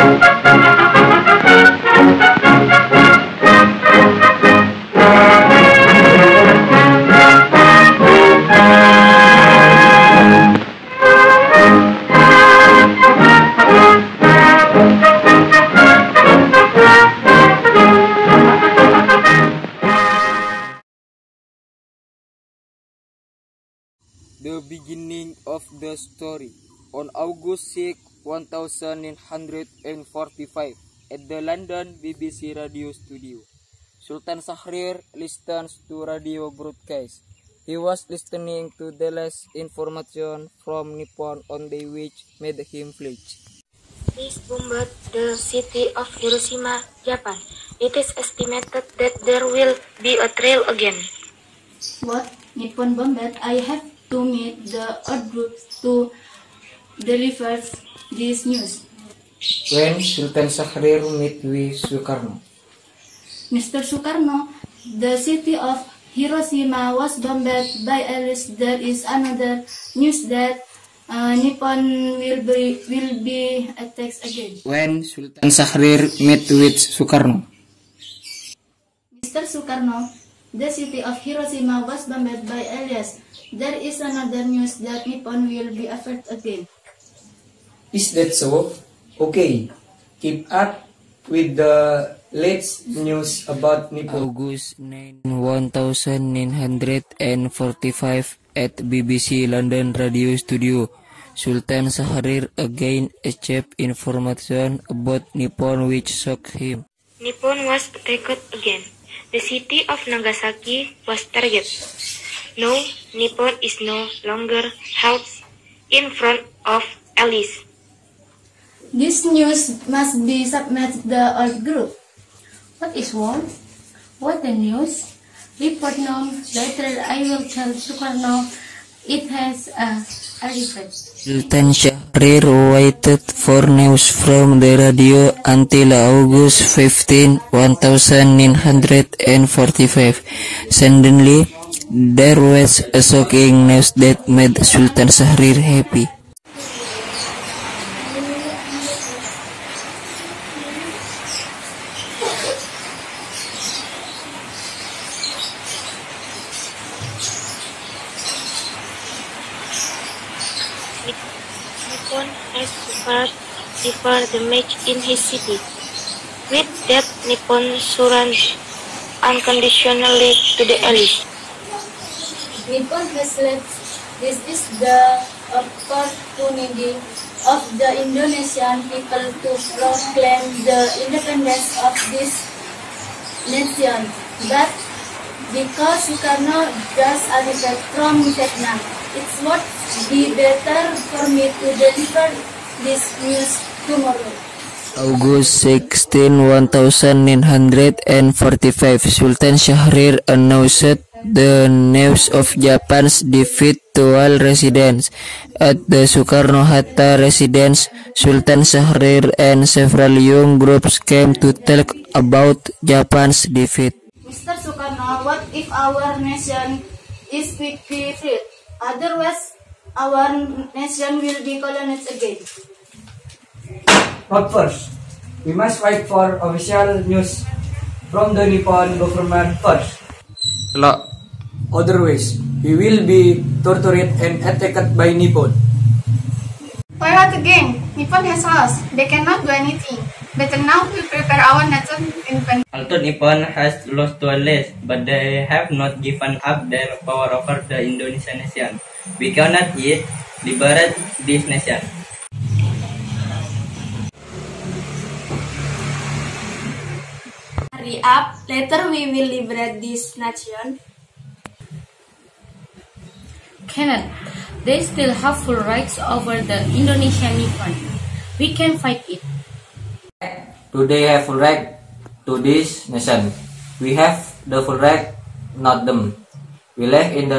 The beginning of the story. On August 6, 1945, at the London BBC radio studio, Sultan Shahrir listens to radio broadcast. He was listening to the last information from Nippon on the which made him flinch. This bombed the city of Hiroshima, Japan. It is estimated that there will be a trail again. What? Nippon bombed? I have to meet the earth group to deliver this news. When Sultan Shahrir met with Sukarno. Mr. Sukarno, the city of Hiroshima was bombed by aliens. There is another news that Nippon will be attacked again. When Sultan Shahrir met with Sukarno. Mr. Sukarno, the city of Hiroshima was bombed by aliens. There is another news that Nippon will be affected again. Is that so? Okay, keep up with the latest news about Nippon. August 9, 1945 at BBC London Radio Studio, Sultan Shahrir again achieved information about Nippon which shocked him. Nippon was attacked again. The city of Nagasaki was targeted. No, Nippon is no longer held in front of Alice. This news must be submitted to the earth group. What is wrong? What the news? Report now. Later I will tell Sukarno it has arrived. Sultan Shahrir waited for news from the radio until August 15, 1945. Suddenly, there was a shocking news that made Sultan Shahrir happy. Nippon has deferred the match in his city. With that, Nippon surrendered unconditionally to the Allies. Nippon has left. This is the opportunity of the Indonesian people to proclaim the independence of this nation. But because Sukarno just arrived from Vietnam, it would be better for me to deliver this news tomorrow. August 16, 1945, Sultan Shahrir announced the news of Japan's defeat to all residents. At the Sukarno-Hatta residence, Sultan Shahrir and several young groups came to talk about Japan's defeat. Mr. Sukarno, what if our nation is quickly freed? Otherwise, our nation will be colonized again. Not first. We must wait for official news from the Nippon government first. Otherwise, we will be tortured and attacked by Nippon. Why not again? Nippon has lost. They cannot do anything. Better now we prepare our nation independence. Although Nippon has lost to Alice, but they have not given up their power over the Indonesian nation. We cannot yet liberate this nation. Hurry up, later we will liberate this nation. Cannot. They still have full rights over the Indonesian Nippon. We can fight it. Do they have full right to this nation? We have the full right, not them. We live in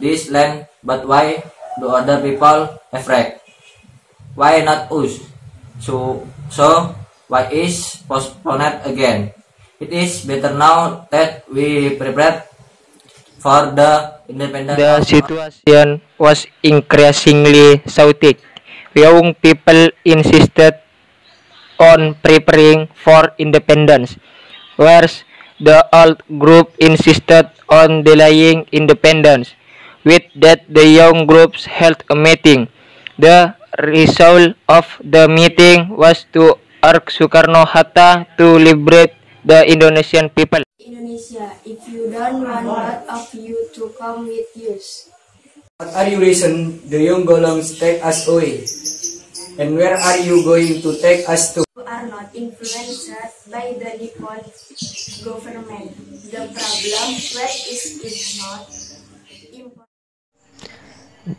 this land, but why do other people have right? Why not us? So why is postponed again? It is better now that we prepare for the independence. The situation was increasingly chaotic. Young people insisted on preparing for independence, whereas the old group insisted on delaying independence. With that, the young groups held a meeting. The result of the meeting was to urge Soekarno-Hatta to liberate the Indonesian people. Indonesia, if you don't want both of you to come with us. What are you reason the young Golongs take us away? And where are you going to take us to? You are not influenced by the Nippon government. The problem where is not important.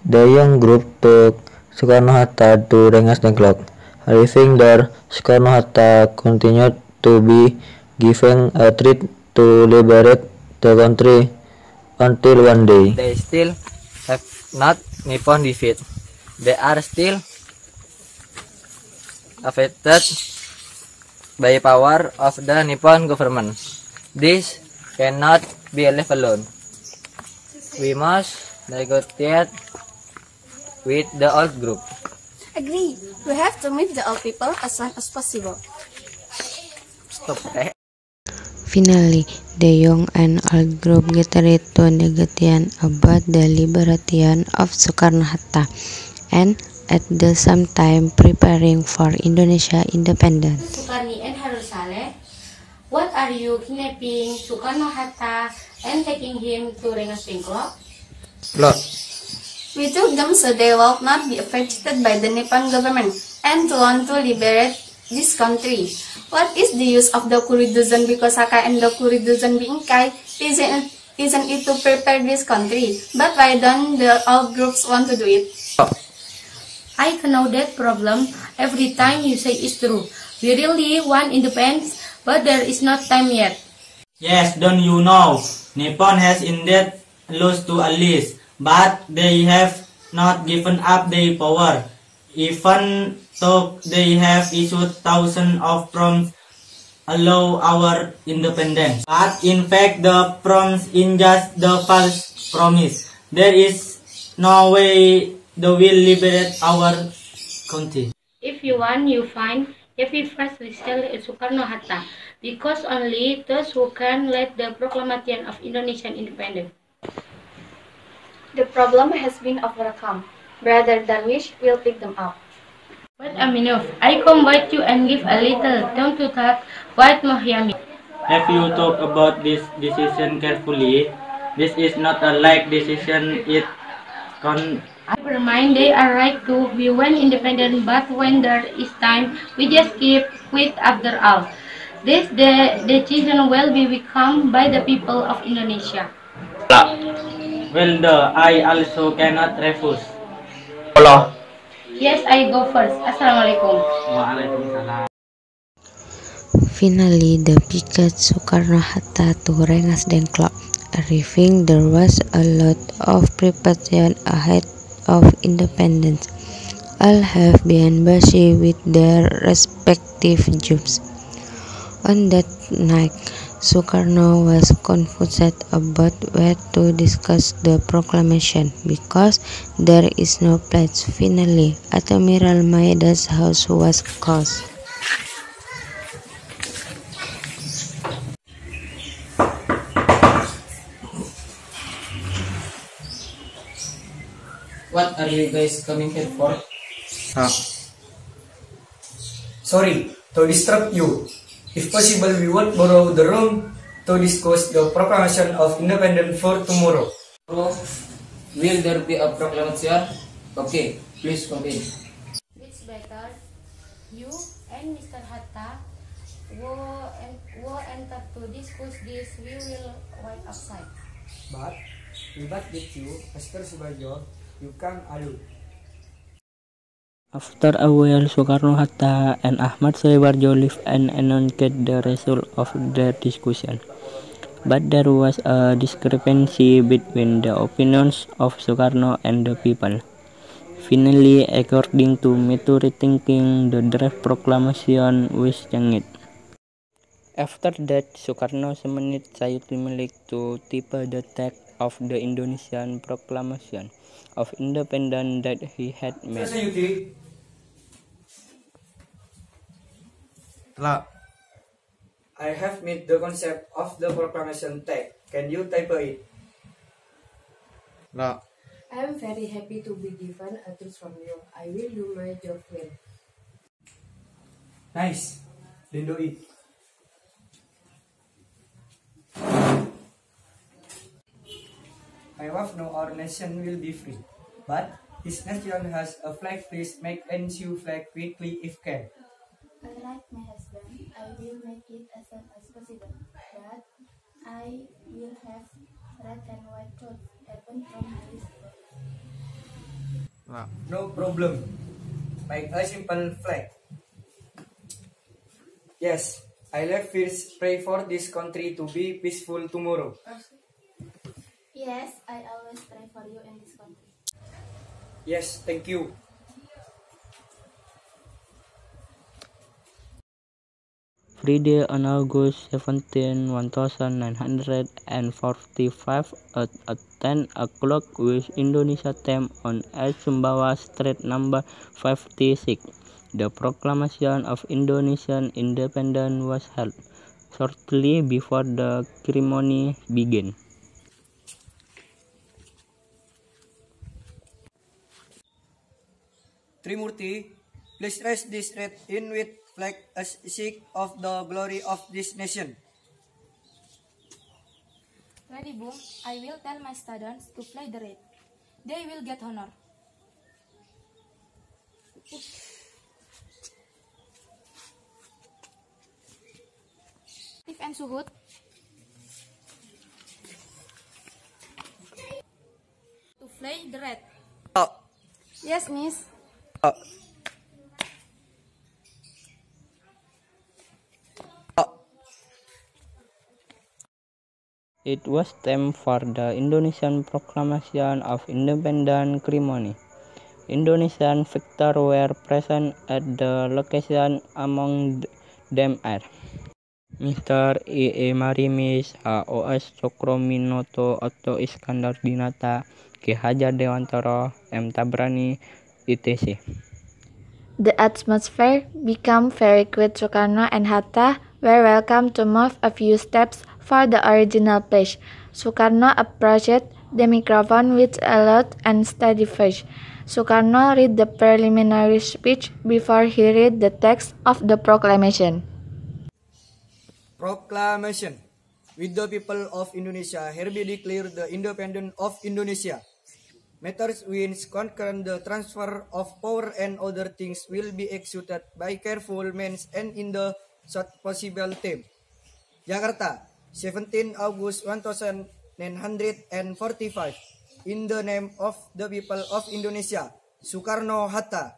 The young group took Soekarno-Hatta to Rengas Dengklok. Arriving there, Soekarno-Hatta continued to be given a threat to liberate the country until one day They still have not Nippon defeat. They are still affected by power of the Nippon government. This cannot be left alone. We must negotiate with the old group. Agree. We have to meet the old people as soon as possible. Stop. Finally, the young and old group gathered to negotiate about the liberation of Soekarno-Hatta and at the same time preparing for Indonesia independence. Sukarni and Harun Saleh, what are you kidnapping Soekarno-Hatta and taking him to Rengas Dengklok? Lord, We took them so they will not be affected by the Nippon government and to want to liberate this country. What is the use of the Kuriduzen Bikosaka and the Kuriduzen Bingkai? Isn't it to prepare this country? But why don't the all groups want to do it? I know that problem. Every time you say is true. We really want independence, but there is not time yet. Yes, don't you know? Nippon has indeed lost to allies, but they have not given up their power. Even though they have issued thousands of promises allow our independence. But in fact, the promise is just the false promise. There is no way they will liberate our country. If you want, you find. If we first restore Soekarno-Hatta, because only those who can lead the proclamation of Indonesian independence. The problem has been overcome. Brother Darwish will pick them up. But Aminov, I come with you and give a little time to talk with Mohyami. Have you talked about this decision carefully? This is not a light decision. It Never mind, they are right too. We want independent, but when there is time, we just keep quit after all. This decision will be become by the people of Indonesia. Well, I also cannot refuse. Yes, I go first. Assalamualaikum. Waalaikumsalam. Finally, the picket Soekarno-Hatta to Rengas Dengklok. Arriving, there was a lot of preparation ahead of independence. All have been busy with their respective jobs. On that night, Soekarno was confused about where to discuss the proclamation because there is no place. Finally, Admiral Maeda's house was called. What are you guys coming here for? Sorry to disturb you. If possible, we would borrow the room to discuss the proclamation of independence for tomorrow. Will there be a proclamation? Okay, please come in. It's better you and Mr. Hatta will enter to discuss this. We will wait outside. But without with you, Mr. Subarjo, you come alone. After a while, Soekarno-Hatta and Ahmad Subarjo left and announced the result of their discussion. But there was a discrepancy between the opinions of Soekarno and the people. Finally, according to mature thinking, the draft proclamation was changed. After that, Soekarno summoned Said Malik to type the text of the Indonesian Proclamation of Independence that he had made. I have made the concept of the proclamation text. Can you type it? I am very happy to be given a trust from you. I will do my job well. Nice. Then do it. I hope now our nation will be free. But this nation has a flag. Please make ensue flag quickly if can. Unlike my husband, I will make it as soon as possible. But I will have red and white clothes happen from this. No problem. Make a simple flag. Yes, I will first pray for this country to be peaceful tomorrow. Yes, I always pray for you in this country. Yes, thank you. Friday on August 17, 1945 at 10 o'clock West Indonesia time on East Sumbawa Street number 56. The proclamation of Indonesian independence was held. Shortly before the ceremony began, Trimurti, please raise this red in with flag as sign of the glory of this nation. Ready, Boom. I will tell my students to fly the red. They will get honor. Steve and Suhud. To fly the red. Yes, Miss. it was time for the Indonesian proclamation of independence ceremony. Indonesian victors were present at the location. Among them are Mr. E. Marimis, A.O.S. Cokroaminoto, Otto Iskandar Dinata, Ki Hajar Dewantara, M. Tabrani, etc. The atmosphere became very quiet. Sukarno and Hatta were welcome to move a few steps for the original pledge. Sukarno approached the microphone with a loud and steady voice. Sukarno read the preliminary speech before he read the text of the proclamation. Proclamation. With the people of Indonesia, hereby declare the independence of Indonesia. Matters which concern the transfer of power and other things will be executed by careful means and in the short possible time. Jakarta, 17 August 1945. In the name of the people of Indonesia, Soekarno Hatta.